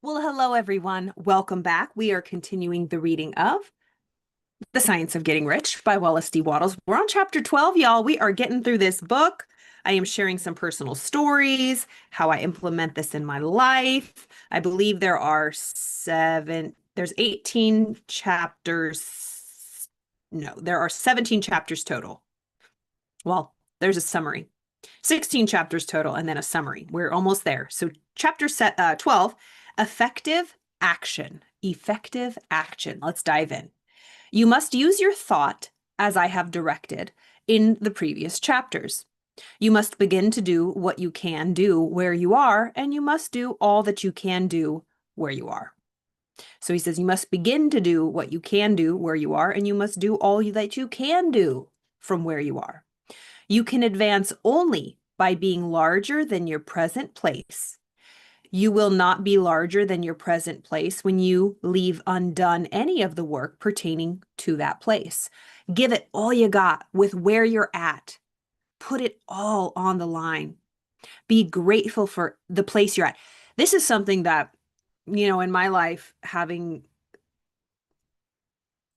Well, hello, everyone. Welcome back. We are continuing the reading of The Science of Getting Rich by Wallace D. Wattles. We're on chapter 12, y'all. We are getting through this book. I am sharing some personal stories, how I implement this in my life. I believe there's 18 chapters. No, there are 17 chapters total. Well, there's a summary. 16 chapters total and then a summary. We're almost there. So, 12, effective action. Effective action. Let's dive in. You must use your thought as I have directed in the previous chapters. You must begin to do what you can do where you are, and you must do all that you can do where you are. So he says, you must begin to do what you can do where you are, and you must do all that you can do from where you are. You can advance only by being larger than your present place. You will not be larger than your present place when you leave undone any of the work pertaining to that place. Give it all you got with where you're at. Put it all on the line. Be grateful for the place you're at. This is something that, in my life, having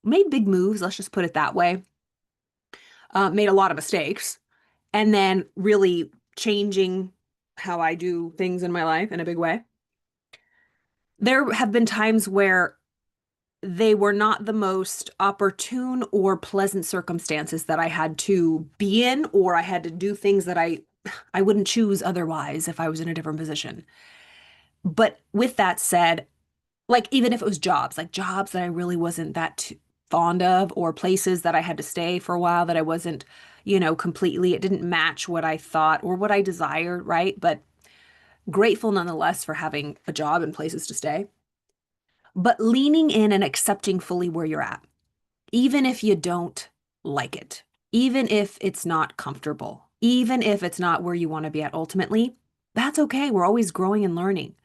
made big moves, let's just put it that way, made a lot of mistakes, and then really changing how I do things in my life in a big way. There have been times where they were not the most opportune or pleasant circumstances that I had to be in, or I had to do things that I wouldn't choose otherwise if I was in a different position. But with that said, like even if it was jobs, like jobs that I really wasn't fond of, or places that I had to stay for a while that I wasn't, completely, it didn't match what I thought or what I desired, right? But grateful nonetheless for having a job and places to stay. But leaning in and accepting fully where you're at, even if you don't like it, even if it's not comfortable, even if it's not where you want to be at ultimately, that's okay. We're always growing and learning.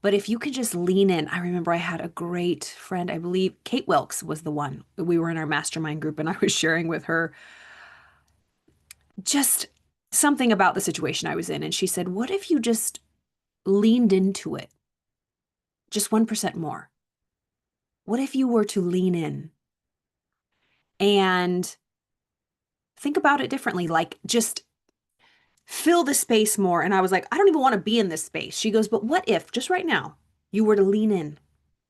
But if you could just lean in, I remember I had a great friend, I believe Kate Wilkes was the one. We were in our mastermind group and I was sharing with her just something about the situation I was in. And she said, what if you just leaned into it just 1% more? What if you were to lean in and think about it differently? Like just fill the space more. And I was like, I don't even want to be in this space. She goes, but what if just right now you were to lean in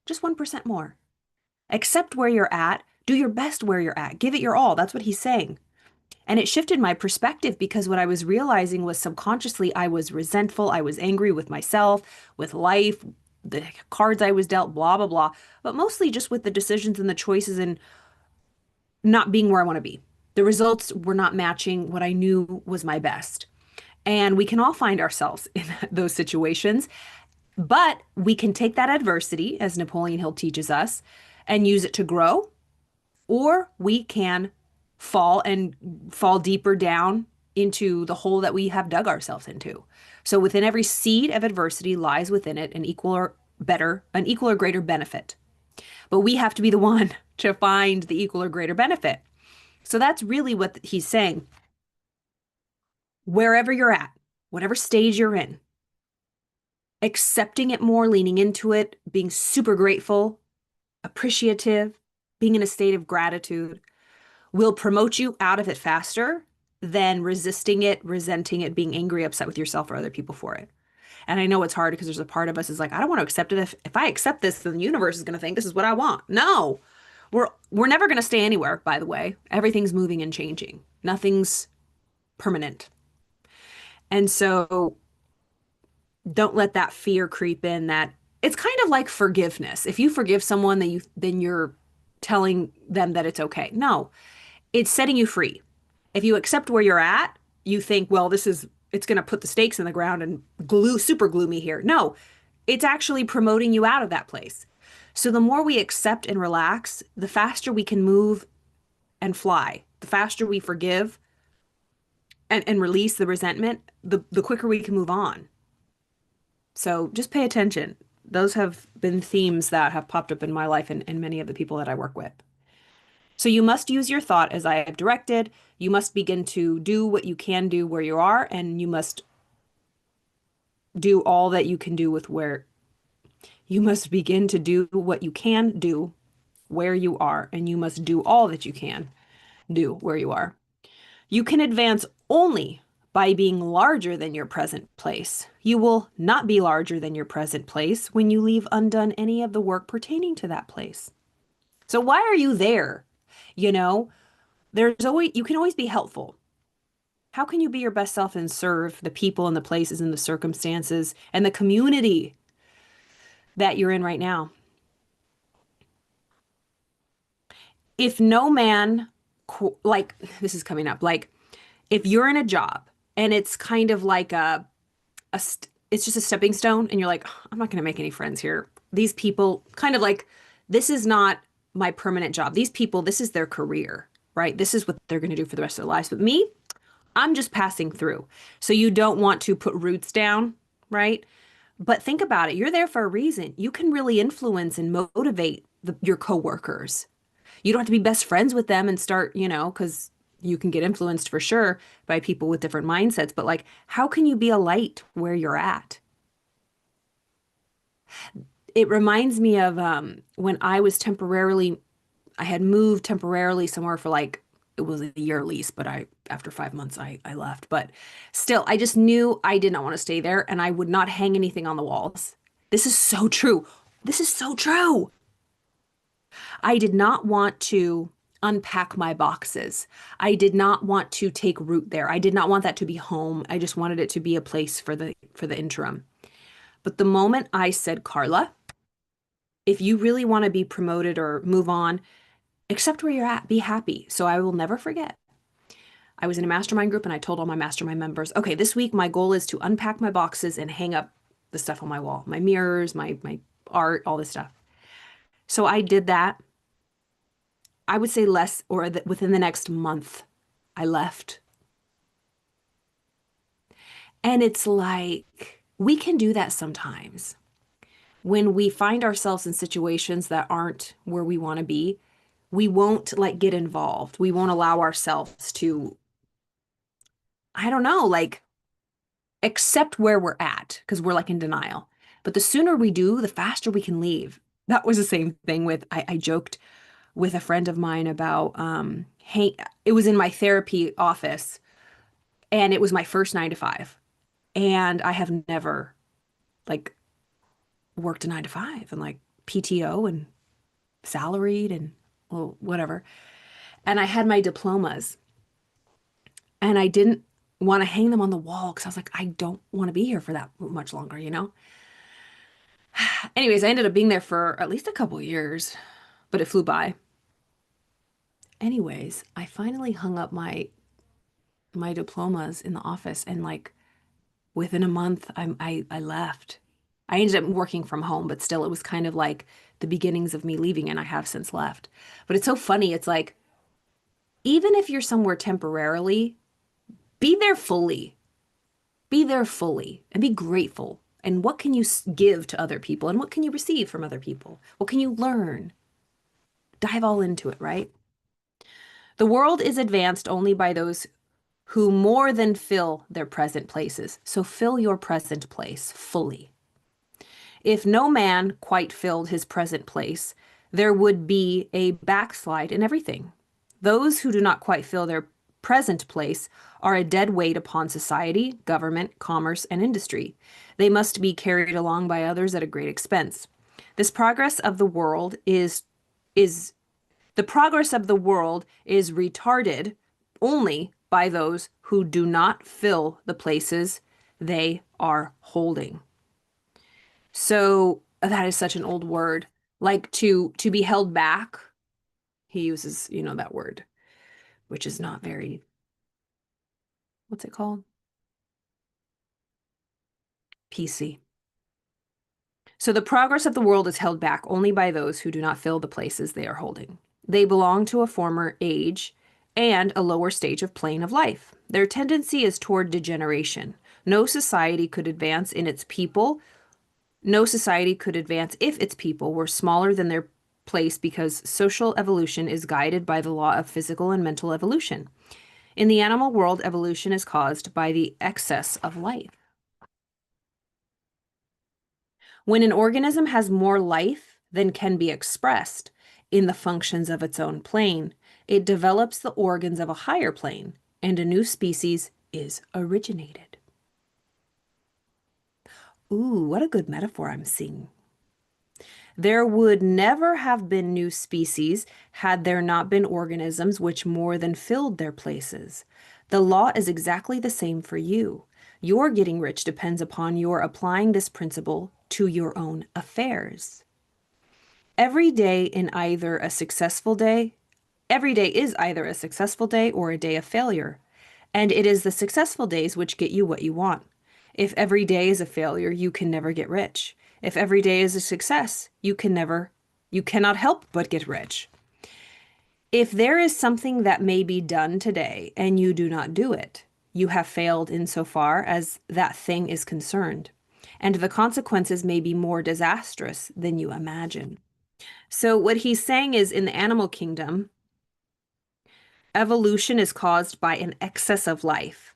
just 1% more? Accept where you're at, do your best where you're at, give it your all. That's what he's saying. And it shifted my perspective because what I was realizing was subconsciously I was resentful, I was angry with myself, with life, the cards I was dealt, blah, blah, blah, but mostly just with the decisions and the choices and not being where I want to be. The results were not matching what I knew was my best. And we can all find ourselves in those situations, but we can take that adversity, as Napoleon Hill teaches us, and use it to grow, or we can fall deeper down into the hole that we have dug ourselves into. So within every seed of adversity lies within it an equal or greater benefit. But we have to be the one to find the equal or greater benefit. So that's really what he's saying. Wherever you're at, whatever stage you're in, accepting it more, leaning into it, being super grateful, appreciative, being in a state of gratitude will promote you out of it faster than resisting it, resenting it, being angry, upset with yourself or other people for it. And I know it's hard because there's a part of us is like, I don't want to accept it. If I accept this, then the universe is going to think this is what I want. No, we're never going to stay anywhere, by the way. Everything's moving and changing. Nothing's permanent. And so don't let that fear creep in that it's kind of like forgiveness. If you forgive someone, then you're telling them that it's okay. No, it's setting you free. If you accept where you're at, you think, well, it's going to put the stakes in the ground and super glue me here. No, it's actually promoting you out of that place. So the more we accept and relax, the faster we can move and fly. The faster we forgive and release the resentment, the quicker we can move on. So just pay attention. Those have been themes that have popped up in my life and many of the people that I work with. So you must use your thought as I have directed. You must begin to do what you can do where you are, and you must do all that you can do with You must begin to do what you can do where you are, and you must do all that you can do where you are. You can advance only by being larger than your present place. You will not be larger than your present place when you leave undone any of the work pertaining to that place. So why are you there? You know, you can always be helpful. How can you be your best self and serve the people and the places and the circumstances and the community that you're in right now? If no man, like, this is coming up, like, if you're in a job and it's kind of like it's just a stepping stone and you're like, "Oh, I'm not going to make any friends here. These people kind of like, this is not my permanent job. These people, this is their career, right? This is what they're going to do for the rest of their lives. But me, I'm just passing through. So you don't want to put roots down, right? But think about it. You're there for a reason. You can really influence and motivate your coworkers. You don't have to be best friends with them and start, because you can get influenced for sure by people with different mindsets. But like, how can you be a light where you're at? It reminds me of when I had moved temporarily somewhere for like, it was a year lease, but after 5 months, I left. But still, I just knew I did not want to stay there and I would not hang anything on the walls. This is so true. This is so true. I did not want to unpack my boxes. I did not want to take root there. I did not want that to be home. I just wanted it to be a place for the interim. But the moment I said, Carla, if you really want to be promoted or move on, accept where you're at, be happy. So I will never forget. I was in a mastermind group and I told all my mastermind members, okay, this week my goal is to unpack my boxes and hang up the stuff on my wall, my mirrors, my art, all this stuff. So I did that. I would say within the next month, I left. And it's like, we can do that sometimes. When we find ourselves in situations that aren't where we want to be, we won't like get involved. We won't allow ourselves to, I don't know, like accept where we're at because we're like in denial. But the sooner we do, the faster we can leave. That was the same thing with, I joked with a friend of mine about, hey, it was in my therapy office and it was my first 9 to 5. And I have never like worked a 9 to 5 and like PTO and salaried and well, whatever. And I had my diplomas and I didn't want to hang them on the wall because I was like, I don't want to be here for that much longer? Anyways, I ended up being there for at least a couple of years, but it flew by. Anyways, I finally hung up my diplomas in the office and like within a month I left. I ended up working from home, but still it was kind of like the beginnings of me leaving and I have since left. But it's so funny. It's like even if you're somewhere temporarily, be there fully. Be there fully and be grateful. And what can you give to other people and what can you receive from other people? What can you learn? Dive all into it, right? The world is advanced only by those who more than fill their present places. So fill your present place fully. If no man quite filled his present place, there would be a backslide in everything. Those who do not quite fill their present place are a dead weight upon society, government, commerce, and industry. They must be carried along by others at a great expense. This progress of the world is the progress of the world is retarded only by those who do not fill the places they are holding. So that is such an old word. Like to be held back, he uses, that word, which is not very, what's it called? PC. So the progress of the world is held back only by those who do not fill the places they are holding. They belong to a former age and a lower stage of plane of life. Their tendency is toward degeneration. No society could advance in its people. No society could advance if its people were smaller than their place because social evolution is guided by the law of physical and mental evolution. In the animal world, evolution is caused by the excess of life. When an organism has more life than can be expressed in the functions of its own plane, it develops the organs of a higher plane, and a new species is originated. Ooh, what a good metaphor I'm seeing. There would never have been new species had there not been organisms which more than filled their places. The law is exactly the same for you. Your getting rich depends upon your applying this principle to your own affairs. Every day in either a successful day, every day is either a successful day or a day of failure. And it is the successful days which get you what you want. If every day is a failure, you can never get rich. If every day is a success, you cannot help but get rich. If there is something that may be done today and you do not do it, you have failed insofar as that thing is concerned, and the consequences may be more disastrous than you imagine. So, what he's saying is in the animal kingdom, evolution is caused by an excess of life.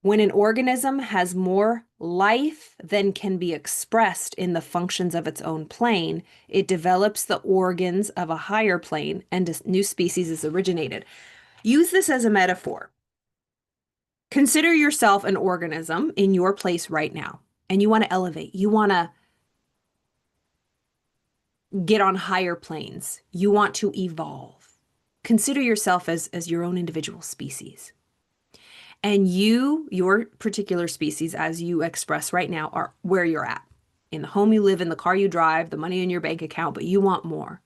When an organism has more life than can be expressed in the functions of its own plane, it develops the organs of a higher plane and a new species is originated. Use this as a metaphor. Consider yourself an organism in your place right now, and you want to elevate. You want to get on higher planes. You want to evolve. Consider yourself as your own individual species. And your particular species, as you express right now, are where you're at. In the home you live in, the car you drive, the money in your bank account, but you want more.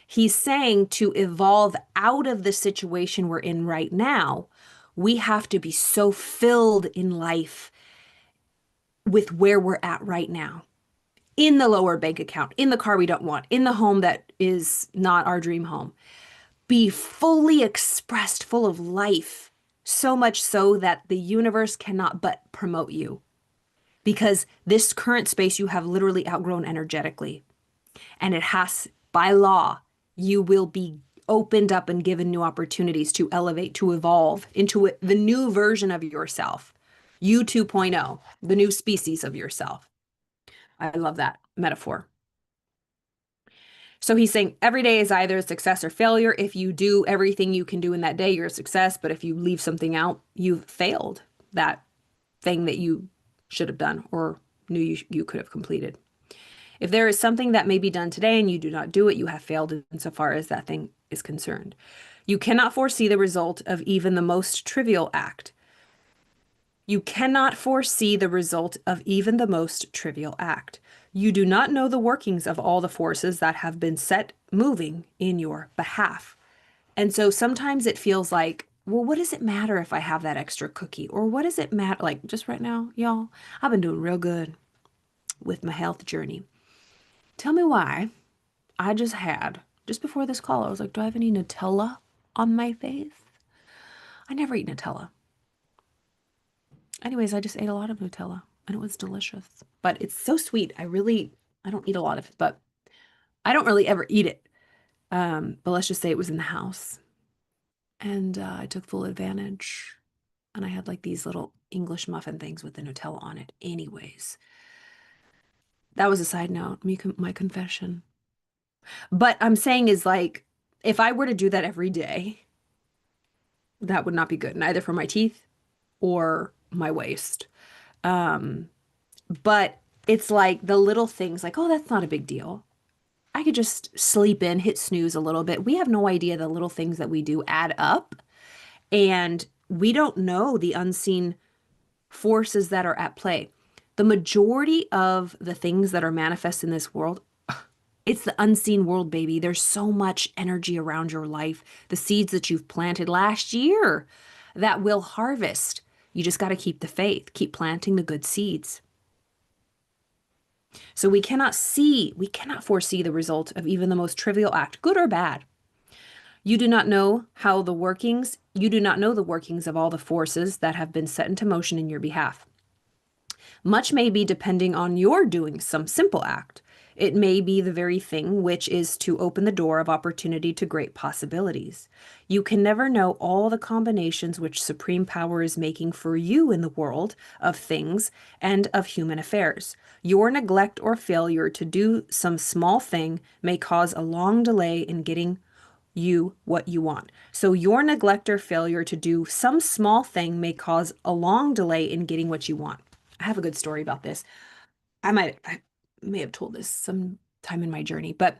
He's saying to evolve out of the situation we're in right now, we have to be so filled in life with where we're at right now. In the lower bank account, in the car we don't want, in the home that is not our dream home. Be fully expressed, full of life, so much so that the universe cannot but promote you. Because this current space you have literally outgrown energetically. And it has, by law, you will be opened up and given new opportunities to elevate, to evolve into the new version of yourself. You 2.0, the new species of yourself. I love that metaphor. So he's saying every day is either a success or failure. If you do everything you can do in that day, you're a success. But if you leave something out, you've failed that thing that you should have done or knew you could have completed. If there is something that may be done today and you do not do it, you have failed insofar as that thing is concerned. You cannot foresee the result of even the most trivial act. You cannot foresee the result of even the most trivial act. You do not know the workings of all the forces that have been set moving in your behalf. And so sometimes it feels like, well, what does it matter if I have that extra cookie? Or what does it matter? Like just right now, y'all, I've been doing real good with my health journey. Tell me why just before this call, I was like, do I have any Nutella on my face? I never eat Nutella. Anyways, I just ate a lot of Nutella and it was delicious. But it's so sweet. I don't eat a lot of it, but I don't really ever eat it. But let's just say it was in the house. And I took full advantage. And I had like these little English muffin things with the Nutella on it. Anyways, that was a side note, my confession. But I'm saying is like, if I were to do that every day, that would not be good, neither for my teeth or my waist. But it's like the little things like, oh, that's not a big deal. I could just sleep in, hit snooze a little bit. We have no idea the little things that we do add up. And we don't know the unseen forces that are at play. The majority of the things that are manifest in this world, it's the unseen world, baby. There's so much energy around your life, the seeds that you've planted last year that will harvest. You just got to keep the faith, keep planting the good seeds. So we cannot foresee the result of even the most trivial act, good or bad. You do not know the workings of all the forces that have been set into motion in your behalf. Much may be depending on your doing some simple act. It may be the very thing which is to open the door of opportunity to great possibilities. You can never know all the combinations which supreme power is making for you in the world of things and of human affairs. Your neglect or failure to do some small thing may cause a long delay in getting you what you want. So your neglect or failure to do some small thing may cause a long delay in getting what you want. I have a good story about this. I may have told this some time in my journey, but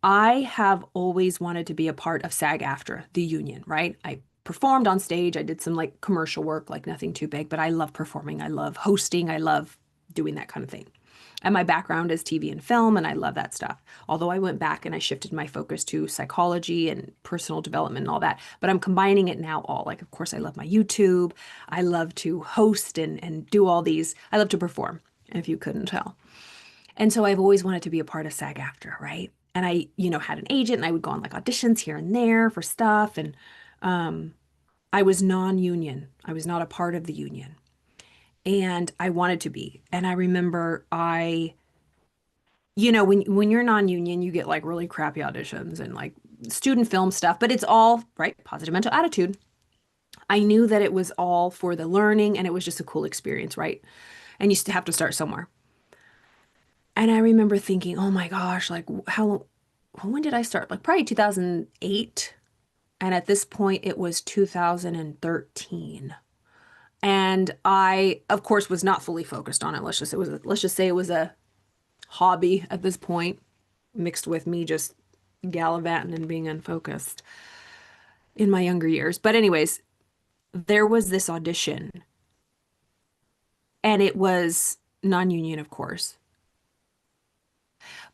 I have always wanted to be a part of SAG-AFTRA, the union, right? I performed on stage. I did some like commercial work, like nothing too big, but I love performing. I love hosting. I love doing that kind of thing. And my background is TV and film, and I love that stuff. Although I went back and I shifted my focus to psychology and personal development and all that, but I'm combining it now all. Like, of course, I love my YouTube. I love to host and do all these. I love to perform, if you couldn't tell. And so I've always wanted to be a part of SAG-AFTRA, right? And I, had an agent and I would go on like auditions here and there for stuff. And um, I was non-union. I was not a part of the union. And I wanted to be. And I remember when you're non-union, you get like really crappy auditions and like student film stuff, but it's all, right, positive mental attitude. I knew that it was all for the learning and it was just a cool experience, right? And you still have to start somewhere. And I remember thinking, oh my gosh, like when did I start? Like probably 2008. And at this point, it was 2013. And I, of course, was not fully focused on it. Let's just say it was a hobby at this point, mixed with me just gallivanting and being unfocused in my younger years. But anyways, there was this audition, and it was non-union, of course.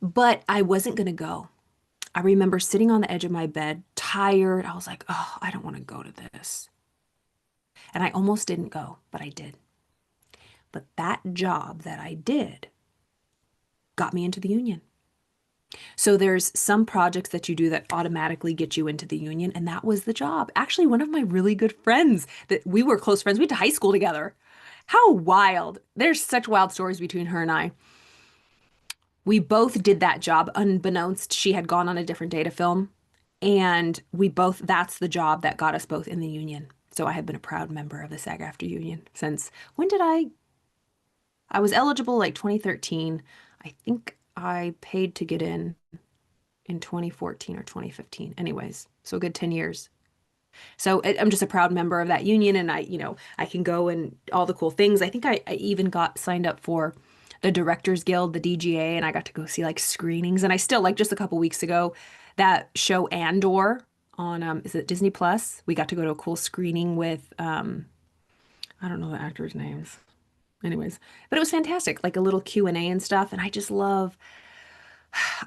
But I wasn't going to go. I remember sitting on the edge of my bed, tired. I was like, oh, I don't want to go to this. And I almost didn't go, but I did. But that job that I did got me into the union. So there's some projects that you do that automatically get you into the union, and that was the job. Actually, one of my really good friends that we were close friends, we went to high school together. How wild. There's such wild stories between her and I. We both did that job unbeknownst. She had gone on a different day to film, and that's the job that got us both in the union. So I have been a proud member of the SAG-AFTRA union since when did I was eligible like 2013. I think I paid to get in 2014 or 2015. Anyways, so a good 10 years. So I'm just a proud member of that union, and I can go and all the cool things. I think I even got signed up for the Directors Guild, the DGA, and I got to go see like screenings. And I still like just a couple weeks ago, that show Andor on is it Disney Plus? We got to go to a cool screening with I don't know the actors' names. Anyways, but it was fantastic, like a little Q&A and stuff. And I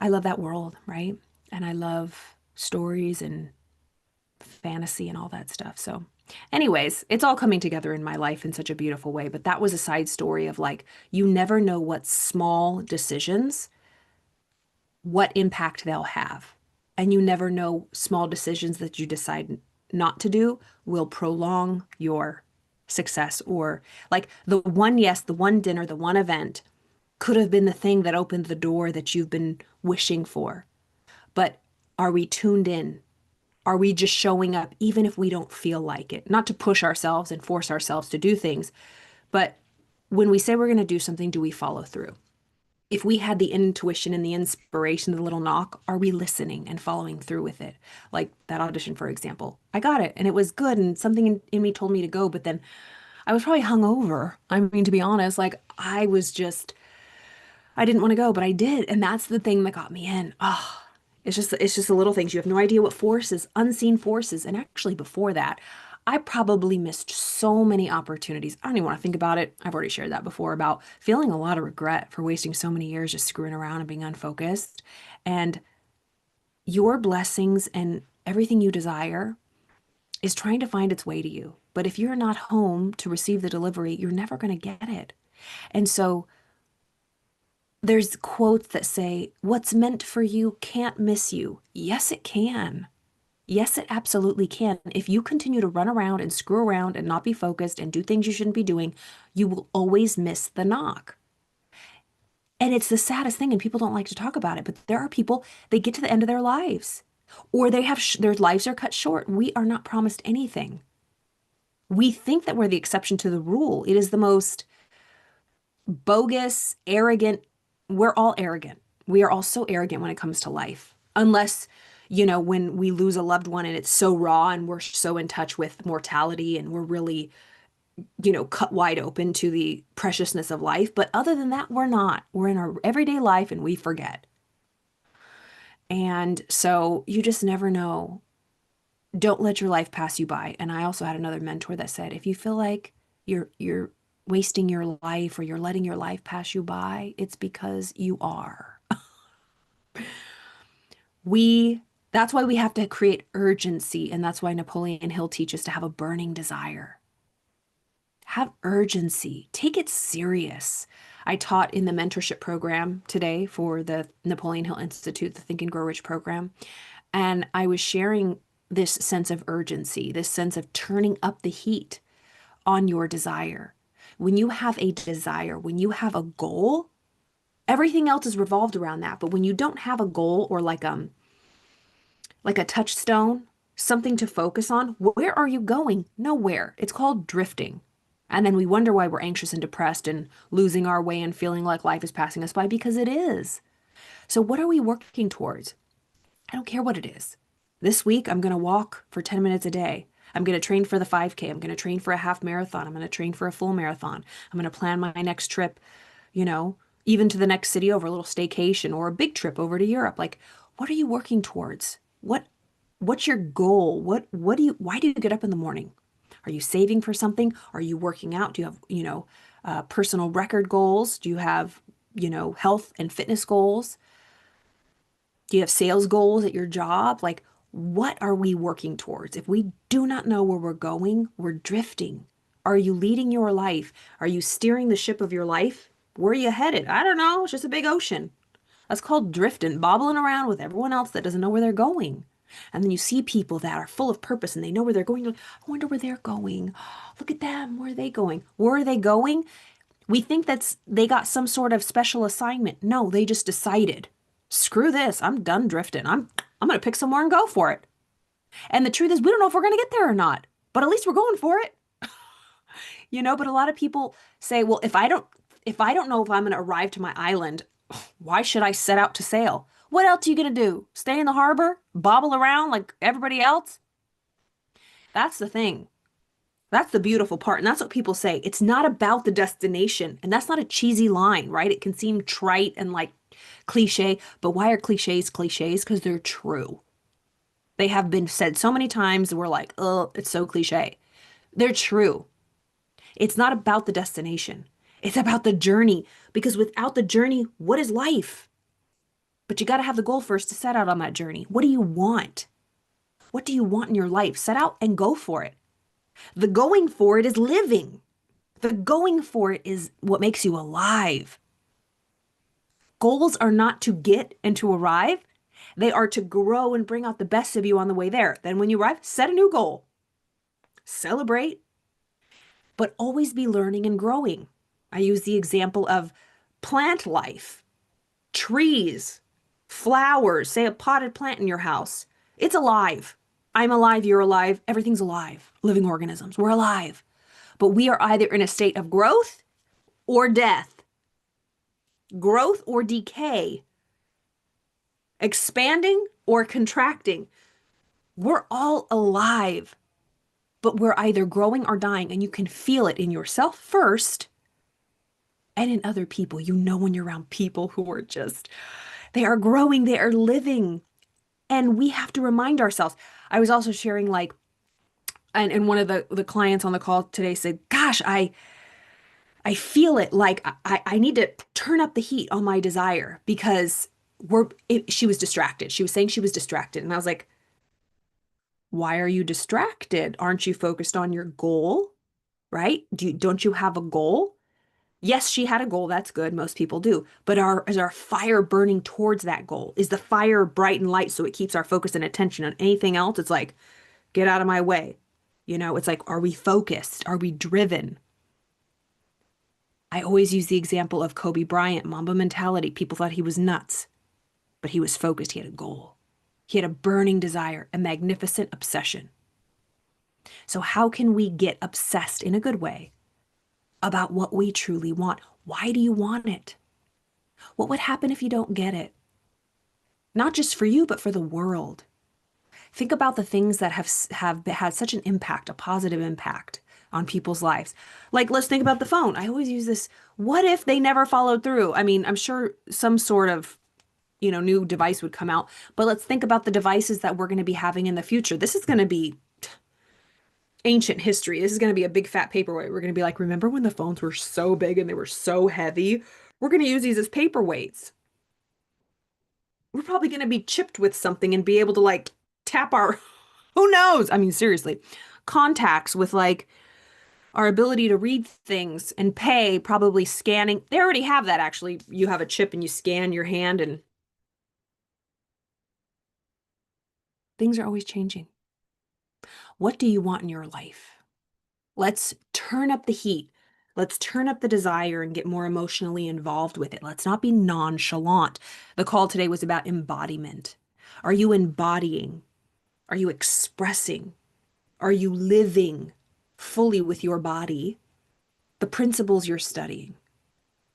love that world, right? And I love stories and fantasy and all that stuff. So, anyways, it's all coming together in my life in such a beautiful way. But that was a side story of like, you never know what small decisions, what impact they'll have. And you never know small decisions that you decide not to do will prolong your success. Or like the one yes, the one dinner, the one event could have been the thing that opened the door that you've been wishing for. But are we tuned in? Are we just showing up even if we don't feel like it? Not to push ourselves and force ourselves to do things, but when we say we're going to do something, do we follow through? If we had the intuition and the inspiration, the little knock, are we listening and following through with it? Like that audition, for example. I got it and it was good and something in me told me to go, but then I was probably hungover. I mean, to be honest, like I didn't want to go, but I did. And that's the thing that got me in. Oh, it's just the little things. You have no idea what forces, unseen forces. And actually before that, I probably missed so many opportunities. I don't even want to think about it. I've already shared that before about feeling a lot of regret for wasting so many years just screwing around and being unfocused. And your blessings and everything you desire is trying to find its way to you. But if you're not home to receive the delivery, you're never going to get it. And so there's quotes that say, what's meant for you can't miss you. Yes, it can. Yes, it absolutely can. If you continue to run around and screw around and not be focused and do things you shouldn't be doing, you will always miss the knock. And it's the saddest thing, and people don't like to talk about it, but there are people, they get to the end of their lives, or they have their lives are cut short. We are not promised anything. We think that we're the exception to the rule. It is the most bogus, arrogant. We're all arrogant. We are all so arrogant when it comes to life. Unless, when we lose a loved one and it's so raw and we're so in touch with mortality and we're really, cut wide open to the preciousness of life. But other than that, we're not. We're in our everyday life and we forget. And so you just never know. Don't let your life pass you by. And I also had another mentor that said, if you feel like you're wasting your life or you're letting your life pass you by, it's because you are. We That's why we have to create urgency, and that's why Napoleon Hill teaches to have a burning desire. Have urgency. Take it serious. I taught in the mentorship program today for the Napoleon Hill Institute, the Think and Grow Rich program, and I was sharing this sense of urgency, this sense of turning up the heat on your desire. When you have a desire, when you have a goal, everything else is revolved around that. But when you don't have a goal or like a touchstone, something to focus on, where are you going? Nowhere. It's called drifting. And then we wonder why we're anxious and depressed and losing our way and feeling like life is passing us by because it is. So what are we working towards? I don't care what it is. This week, I'm going to walk for 10 minutes a day. I'm going to train for the 5K. I'm going to train for a half marathon. I'm going to train for a full marathon. I'm going to plan my next trip, you know, even to the next city over, a little staycation or a big trip over to Europe. Like, what are you working towards? What's your goal? Why do you get up in the morning? Are you saving for something? Are you working out? Do you have, personal record goals? Do you have, health and fitness goals? Do you have sales goals at your job? Like, what are we working towards? If we do not know where we're going, we're drifting. Are you leading your life? Are you steering the ship of your life? Where are you headed? I don't know. It's just a big ocean. That's called drifting, bobbling around with everyone else that doesn't know where they're going. And then you see people that are full of purpose and they know where they're going. You're like, I wonder where they're going. Look at them. Where are they going? Where are they going? We think they got some sort of special assignment. No, they just decided, screw this. I'm done drifting. I'm going to pick somewhere and go for it. And the truth is, we don't know if we're going to get there or not, but at least we're going for it. But a lot of people say, well, if I don't know if I'm going to arrive to my island, why should I set out to sail? What else are you going to do? Stay in the harbor? Bobble around like everybody else? That's the thing. That's the beautiful part. And that's what people say. It's not about the destination. And that's not a cheesy line, right? It can seem trite and like cliche, but why are cliches cliches? Because they're true. They have been said so many times, we're like, oh, it's so cliche. They're true. It's not about the destination. It's about the journey. Because without the journey, what is life? But you got to have the goal first to set out on that journey. What do you want? What do you want in your life? Set out and go for it. The going for it is living. The going for it is what makes you alive. Goals are not to get and to arrive. They are to grow and bring out the best of you on the way there. Then when you arrive, set a new goal. Celebrate, but always be learning and growing. I use the example of plant life, trees, flowers, say a potted plant in your house. It's alive. I'm alive, you're alive, everything's alive. Living organisms, we're alive. But we are either in a state of growth or death, growth or decay, expanding or contracting. We're all alive, but we're either growing or dying, and you can feel it in yourself first and in other people. When you're around people who are they are growing, they are living, and we have to remind ourselves. I was also sharing and one of the clients on the call today said, gosh, I feel it like I need to turn up the heat on my desire because she was distracted. She was saying she was distracted. And I was like, why are you distracted? Aren't you focused on your goal? Right? Don't you have a goal? Yes, she had a goal. That's good. Most people do. But is our fire burning towards that goal? Is the fire bright and light so it keeps our focus and attention on anything else? It's like, get out of my way. It's like, are we focused? Are we driven? I always use the example of Kobe Bryant, Mamba mentality. People thought he was nuts, but he was focused. He had a goal. He had a burning desire, a magnificent obsession. So, how can we get obsessed in a good way about what we truly want? Why do you want it? What would happen if you don't get it? Not just for you, but for the world. Think about the things that have had such an impact, a positive impact on people's lives. Like, let's think about the phone. I always use this. What if they never followed through? I mean, I'm sure some sort of, new device would come out, but let's think about the devices that we're going to be having in the future. This is going to be ancient history. This is going to be a big fat paperweight. We're going to be like, remember when the phones were so big and they were so heavy? We're going to use these as paperweights. We're probably going to be chipped with something and be able to like tap our, who knows? I mean, seriously, contacts with like our ability to read things and pay, probably scanning. They already have that actually. You have a chip and you scan your hand, and things are always changing. What do you want in your life? Let's turn up the heat. Let's turn up the desire and get more emotionally involved with it. Let's not be nonchalant. The call today was about embodiment. Are you embodying? Are you expressing? Are you living fully with your body the principles you're studying,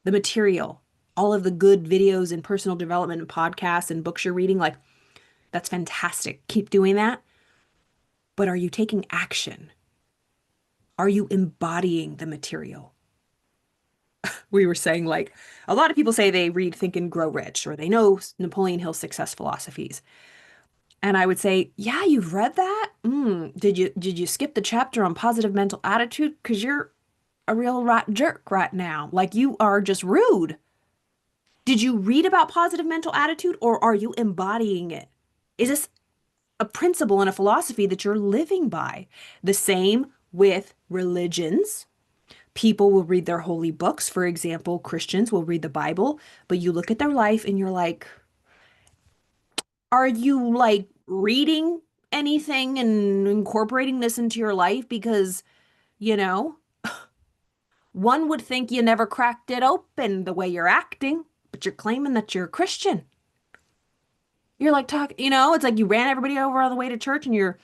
the material, all of the good videos and personal development and podcasts and books you're reading? Like, that's fantastic. Keep doing that. But are you taking action? Are you embodying the material? We were saying, like, a lot of people say they read Think and Grow Rich, or they know Napoleon Hill's success philosophies. And I would say, yeah, you've read that? Did you skip the chapter on positive mental attitude? Because you're a real rat jerk right now. Like, you are just rude. Did you read about positive mental attitude, or are you embodying it? Is this a principle and a philosophy that you're living by? The same with religions. People will read their holy books. For example, Christians will read the Bible, but you look at their life and you're like, are you like reading anything and incorporating this into your life? Because, you know, one would think you never cracked it open the way you're acting, but you're claiming that you're a Christian. You're like it's like you ran everybody over on the way to church and you're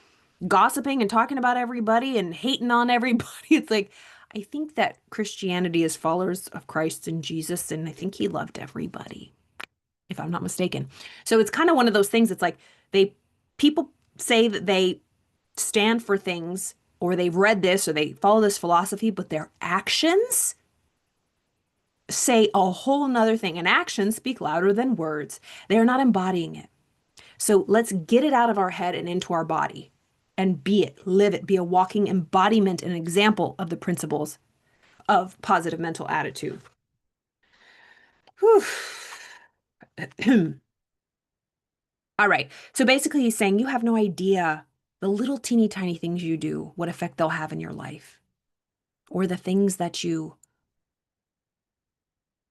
gossiping and talking about everybody and hating on everybody. It's like, I think that Christianity is followers of Christ and Jesus, and I think he loved everybody, if I'm not mistaken. So it's kind of one of those things. It's like people say that they stand for things or they've read this or they follow this philosophy, but their actions say a whole nother thing. And actions speak louder than words. They're not embodying it. So let's get it out of our head and into our body and be it, live it, be a walking embodiment and example of the principles of positive mental attitude. Whew. All right. So basically, he's saying you have no idea the little teeny tiny things you do, what effect they'll have in your life, or the things that you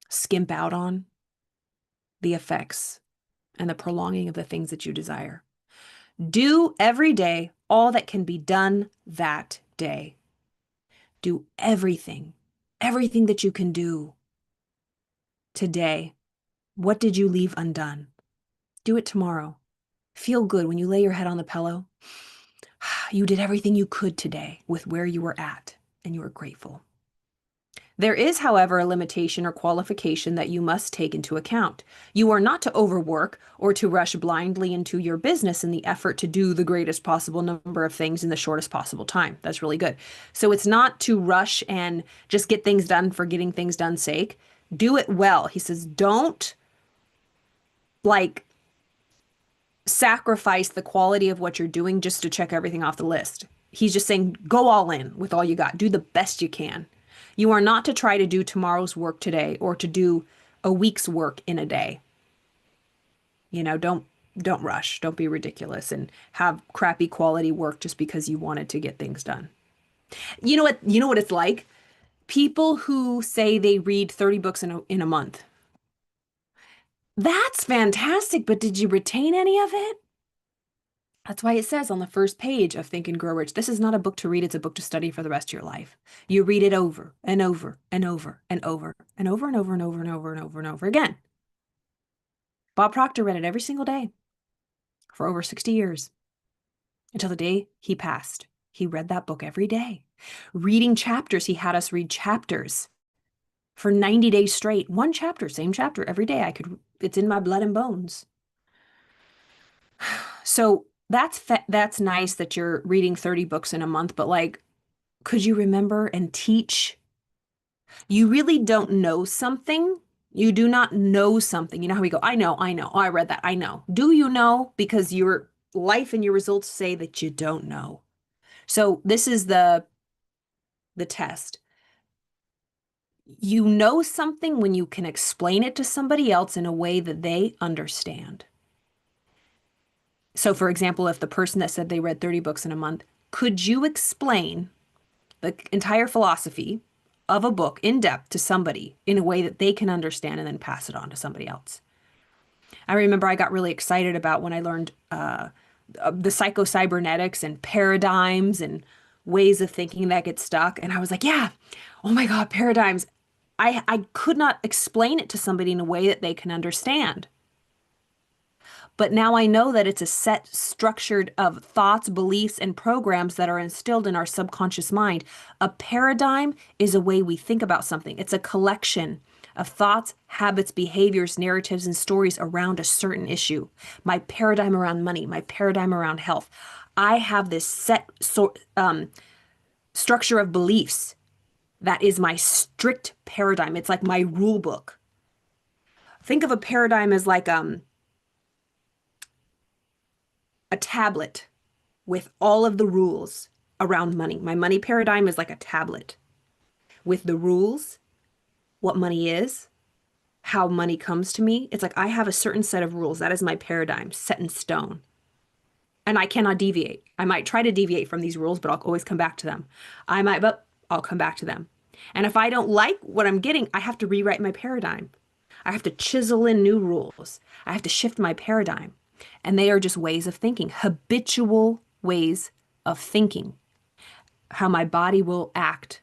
skimp out on, the effects and the prolonging of the things that you desire. Do every day all that can be done that day. Do everything that you can do today. What did you leave undone? Do it tomorrow. Feel good when you lay your head on the pillow. You did everything you could today with where you were at, and you are grateful. There is, however, a limitation or qualification that you must take into account. You are not to overwork or to rush blindly into your business in the effort to do the greatest possible number of things in the shortest possible time. That's really good. So it's not to rush and just get things done for getting things done sake. Do it well. He says, don't like sacrifice the quality of what you're doing just to check everything off the list. He's just saying, go all in with all you got. Do the best you can. You are not to try to do tomorrow's work today or to do a week's work in a day. Don't rush. Don't be ridiculous and have crappy quality work just because you wanted to get things done. You know what? You know what it's like? People who say they read 30 books in a month. That's fantastic, but did you retain any of it? That's why it says on the first page of Think and Grow Rich, this is not a book to read, it's a book to study for the rest of your life. You read it over and over and over and over and over and over and over and over and over and over again. Bob Proctor read it every single day for over 60 years until the day he passed. He read that book every day. Reading chapters, he had us read chapters for 90 days straight. One chapter, same chapter every day. It's in my blood and bones. So that's nice that you're reading 30 books in a month, but like, could you remember and teach? You really don't know something. You do not know something. You know how we go, I know. Oh, I read that. I know. Do you know? Because your life and your results say that you don't know. So this is the test. You know something when you can explain it to somebody else in a way that they understand. So for example, if the person that said they read 30 books in a month, could you explain the entire philosophy of a book in depth to somebody in a way that they can understand and then pass it on to somebody else? I remember I got really excited about when I learned the psycho-cybernetics and paradigms and ways of thinking that get stuck. And I was like, yeah, oh my God, paradigms. I could not explain it to somebody in a way that they can understand. But now I know that it's a set structured of thoughts, beliefs, and programs that are instilled in our subconscious mind. A paradigm is a way we think about something. It's a collection of thoughts, habits, behaviors, narratives, and stories around a certain issue. My paradigm around money, my paradigm around health. I have this structure of beliefs that is my strict paradigm. It's like my rule book. Think of a paradigm as like a tablet with all of the rules around money. My money paradigm is like a tablet with the rules, what money is, how money comes to me. It's like I have a certain set of rules. That is my paradigm set in stone. And I cannot deviate. I might try to deviate from these rules, but I'll always come back to them. I might, but I'll come back to them. And if I don't like what I'm getting, I have to rewrite my paradigm. I have to chisel in new rules. I have to shift my paradigm. And they are just ways of thinking, habitual ways of thinking, how my body will act,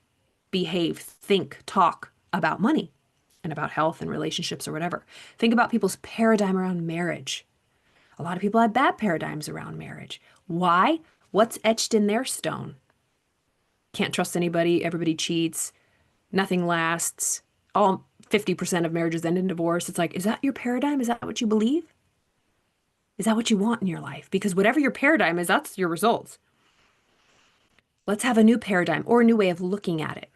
behave, think, talk about money and about health and relationships or whatever. Think about people's paradigm around marriage. A lot of people have bad paradigms around marriage. Why? What's etched in their stone? Can't trust anybody, everybody cheats, nothing lasts. All 50% of marriages end in divorce. It's like, is that your paradigm? Is that what you believe? Is that what you want in your life? Because whatever your paradigm is, that's your results. Let's have a new paradigm or a new way of looking at it.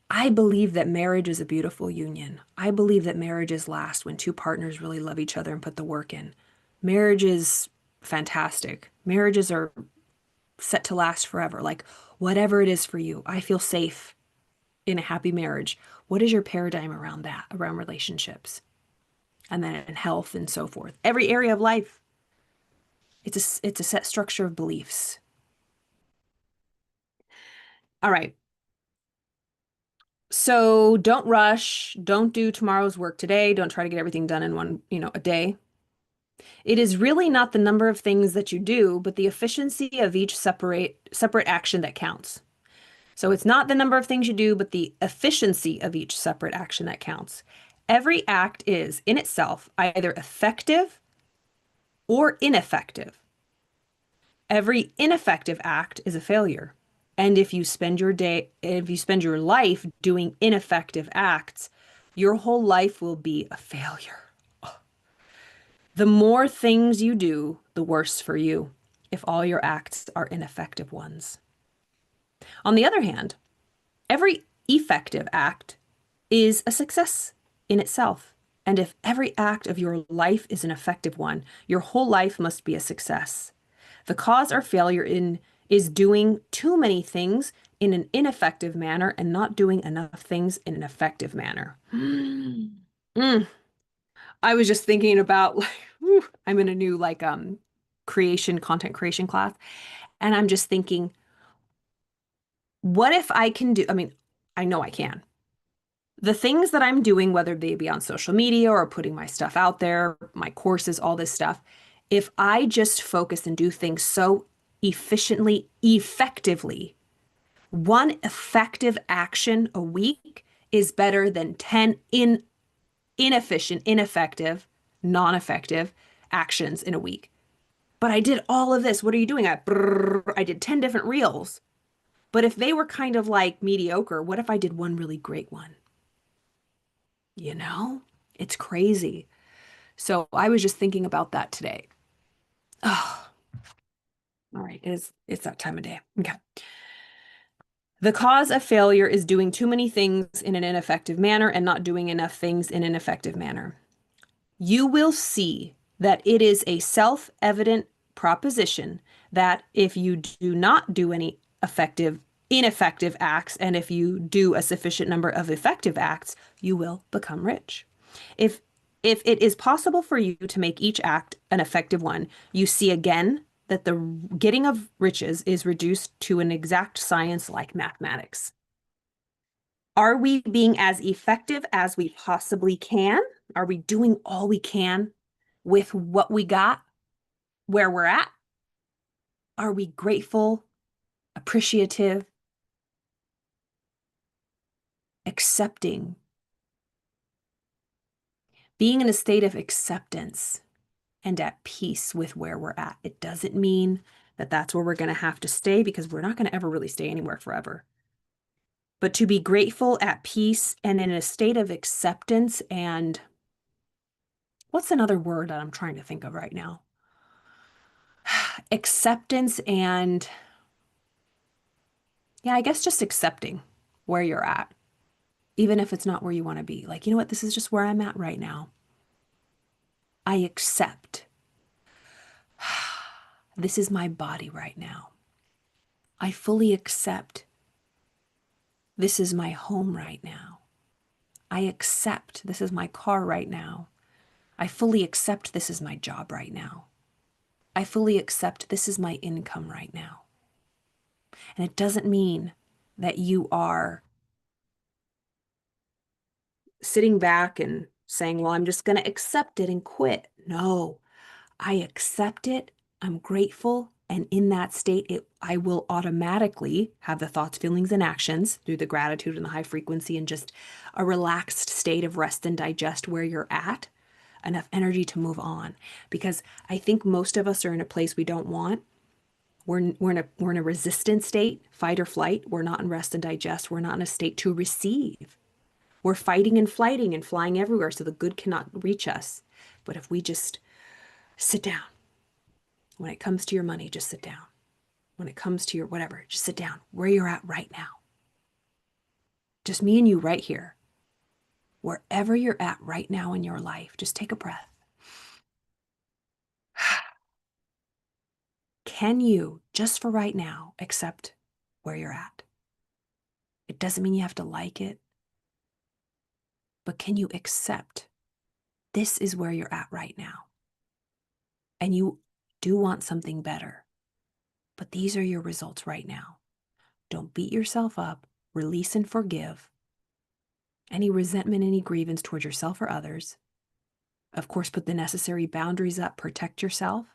I believe that marriage is a beautiful union. I believe that marriages last when two partners really love each other and put the work in. Marriage is fantastic. Marriages are set to last forever. Like, whatever it is for you, I feel safe in a happy marriage. What is your paradigm around that, around relationships? And then in health and so forth. Every area of life, it's a set structure of beliefs. All right. So don't rush. Don't do tomorrow's work today. Don't try to get everything done in a day. It is really not the number of things that you do, but the efficiency of each separate action that counts. So it's not the number of things you do, but the efficiency of each separate action that counts. Every act is in itself either effective or ineffective. Every ineffective act is a failure. And if you spend your life doing ineffective acts, your whole life will be a failure. The more things you do, the worse for you if all your acts are ineffective ones. On the other hand, every effective act is a success in itself. And if every act of your life is an effective one, your whole life must be a success. The cause or failure is doing too many things in an ineffective manner and not doing enough things in an effective manner. Mm. I was just thinking about like, I'm in a new content creation class, and I'm just thinking, what if I can do, I mean, I know I can. The things that I'm doing, whether they be on social media or putting my stuff out there, my courses, all this stuff, If I just focus and do things so efficiently, effectively, one effective action a week is better than 10 inefficient, ineffective, non-effective actions in a week. But I did all of this. What are you doing? I did 10 different reels. But if they were kind of like mediocre, what if I did one really great one? You know, it's crazy. So I was just thinking about that today. Oh, all right. It's that time of day. Okay. The cause of failure is doing too many things in an ineffective manner and not doing enough things in an effective manner. You will see that it is a self-evident proposition that if you do not do any ineffective acts, and if you do a sufficient number of effective acts, you will become rich. If if it is possible for you to make each act an effective one, you see again that the getting of riches is reduced to an exact science like mathematics. Are we being as effective as we possibly can? Are we doing all we can with what we got, where we're at? Are we grateful, appreciative, accepting? Being in a state of acceptance and at peace with where we're at. It doesn't mean that that's where we're going to have to stay, because we're not going to ever really stay anywhere forever. But to be grateful, at peace, and in a state of acceptance and what's another word that I'm trying to think of right now? Acceptance and, yeah, I guess just accepting where you're at, even if it's not where you want to be. Like, you know what? This is just where I'm at right now. I accept. This is my body right now. I fully accept. This is my home right now. I accept this is my car right now. I fully accept this is my job right now. I fully accept this is my income right now. And it doesn't mean that you are sitting back and saying, well, I'm just going to accept it and quit. No, I accept it. I'm grateful. And in that state, I will automatically have the thoughts, feelings, and actions through the gratitude and the high frequency and just a relaxed state of rest and digest where you're at, enough energy to move on. Because I think most of us are in a place we don't want. We're in a resistant state, fight or flight. We're not in rest and digest. We're not in a state to receive. We're fighting and flighting and flying everywhere so the good cannot reach us. But if we just sit down, when it comes to your money, just sit down. When it comes to your whatever, just sit down where you're at right now. Just me and you right here. Wherever you're at right now in your life, just take a breath. Can you, just for right now, accept where you're at? It doesn't mean you have to like it, but can you accept this is where you're at right now? And you do want something better, but these are your results right now. Don't beat yourself up. Release and forgive any resentment, any grievance towards yourself or others. Of course, put the necessary boundaries up, protect yourself,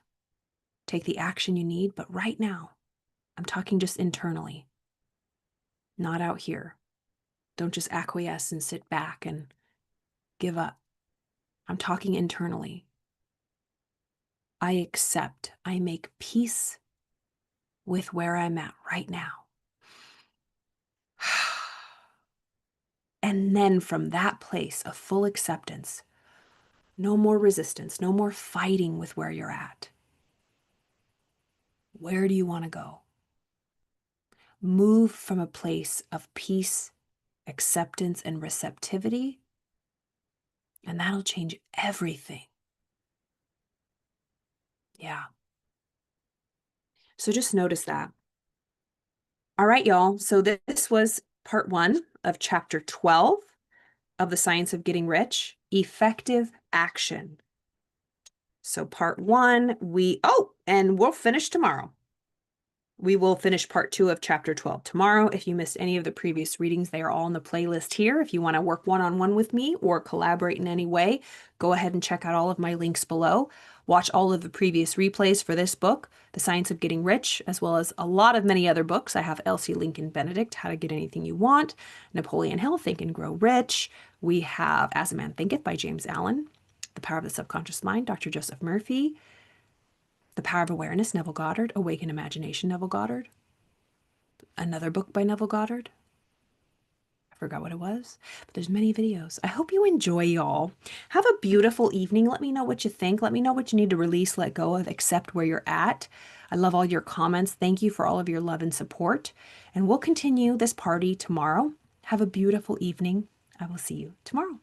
take the action you need. But right now, I'm talking just internally, not out here. Don't just acquiesce and sit back and give up. I'm talking internally. I accept, I make peace with where I'm at right now. And then from that place of full acceptance, no more resistance, no more fighting with where you're at. Where do you want to go? Move from a place of peace, acceptance, and receptivity, and that'll change everything. Yeah. So just notice that. All right, y'all. So this was part 1 of chapter 12 of The Science of Getting Rich, Effective Action. So part 1, and we'll finish tomorrow. We will finish part 2 of chapter 12 tomorrow. If you missed any of the previous readings, they are all in the playlist here. If you want to work one-on-one with me or collaborate in any way, go ahead and check out all of my links below. Watch all of the previous replays for this book, The Science of Getting Rich, as well as a lot of many other books. I have Elsie Lincoln Benedict, How to Get Anything You Want, Napoleon Hill, Think and Grow Rich. We have As a Man Thinketh by James Allen, The Power of the Subconscious Mind, Dr. Joseph Murphy, The Power of Awareness, Neville Goddard, Awaken Imagination, Neville Goddard, another book by Neville Goddard. I forgot what it was, but there's many videos. I hope you enjoy, y'all. Have a beautiful evening. Let me know what you think. Let me know what you need to release, let go of, accept where you're at. I love all your comments. Thank you for all of your love and support. And we'll continue this party tomorrow. Have a beautiful evening. I will see you tomorrow.